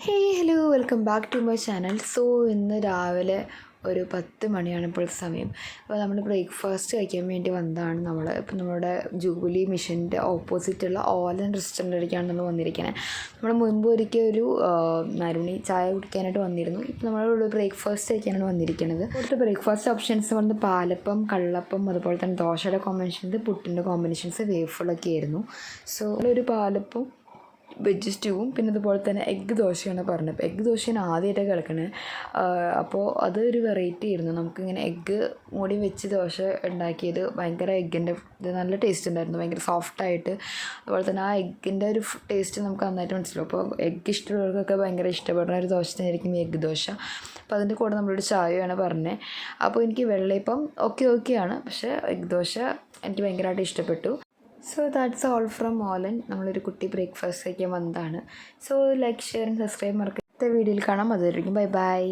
Hello welcome back to my channel. So ഇന്ന് രാവിലെ ഒരു 10 മണിയാണ് ഇപ്പോൾ സമയം. അപ്പോൾ നമ്മൾ ബ്രേക്ക്ഫാസ്റ്റ് കഴിക്കാൻ വേണ്ടി വന്നതാണ്. ഇപ്പം നമ്മുടെ ജൂബിലി മിഷൻ്റെ ഓപ്പോസിറ്റുള്ള ഓലൻ റെസ്റ്റോറൻറ്റിലേക്കാണ് നമ്മൾ വന്നിരിക്കുന്നത്. നമ്മൾ മുൻപ് ഒരിക്കൽ ഒരു നരുണി ചായ കുടിക്കാനായിട്ട് വന്നിരുന്നു. ഇപ്പം നമ്മളൊരു ബ്രേക്ക്ഫാസ്റ്റ് കഴിക്കാനാണ് വന്നിരിക്കുന്നത്. ഇവിടുത്തെ ബ്രേക്ക്ഫാസ്റ്റ് ഓപ്ഷൻസ് വന്ന് പാലപ്പം, കള്ളപ്പം, അതുപോലെ തന്നെ ദോശയുടെ കോമ്പിനേഷൻസ്, പുട്ടിൻ്റെ കോമ്പിനേഷൻസ്, വേഫിളൊക്കെ ആയിരുന്നു. സോ ഒരു പാലപ്പം, വെജ് സ്റ്റൂവും, പിന്നെ അതുപോലെ തന്നെ എഗ്ഗ് ദോശയാണ് പറഞ്ഞത്. അപ്പോൾ എഗ്ഗ് ദോശയാണ് ആദ്യമായിട്ടാണ് കിടക്കണത്. അപ്പോൾ അതൊരു വെറൈറ്റി ആയിരുന്നു. നമുക്കിങ്ങനെ എഗ്ഗ് മൂടി വെച്ച് ദോശ ഉണ്ടാക്കിയത് ഭയങ്കര എഗ്ഗിൻ്റെ ഇത് നല്ല ടേസ്റ്റ് ഉണ്ടായിരുന്നു. ഭയങ്കര സോഫ്റ്റായിട്ട്, അതുപോലെ തന്നെ ആ എഗ്ഗിൻ്റെ ഒരു ടേസ്റ്റ് നമുക്ക് നന്നായിട്ട് മനസ്സിലാവും. അപ്പോൾ എഗ്ഗ് ഇഷ്ടമുള്ളവർക്കൊക്കെ ഭയങ്കര ഇഷ്ടപ്പെടുന്ന ഒരു ദോശ തന്നെയായിരിക്കും ഈ എഗ്ഗ് ദോശ. അപ്പോൾ അതിൻ്റെ കൂടെ നമ്മളൊരു ചായയാണ് പറഞ്ഞത്. അപ്പോൾ എനിക്ക് വെള്ളയപ്പം ഓക്കെയാണ്, പക്ഷേ എഗ്ഗ് ദോശ എനിക്ക് ഭയങ്കരമായിട്ട് ഇഷ്ടപ്പെട്ടു. സോ ദാറ്റ്സ് ഓൾ ഫ്രം ഓലൻ. നമ്മളൊരു കുട്ടി ബ്രേക്ക്ഫാസ്റ്റ് കഴിക്കാൻ വന്നതാണ്. So like, share and subscribe മറക്കാത്ത വീഡിയോയിൽ കാണാം. അതുവരെയും ബൈ ബൈ.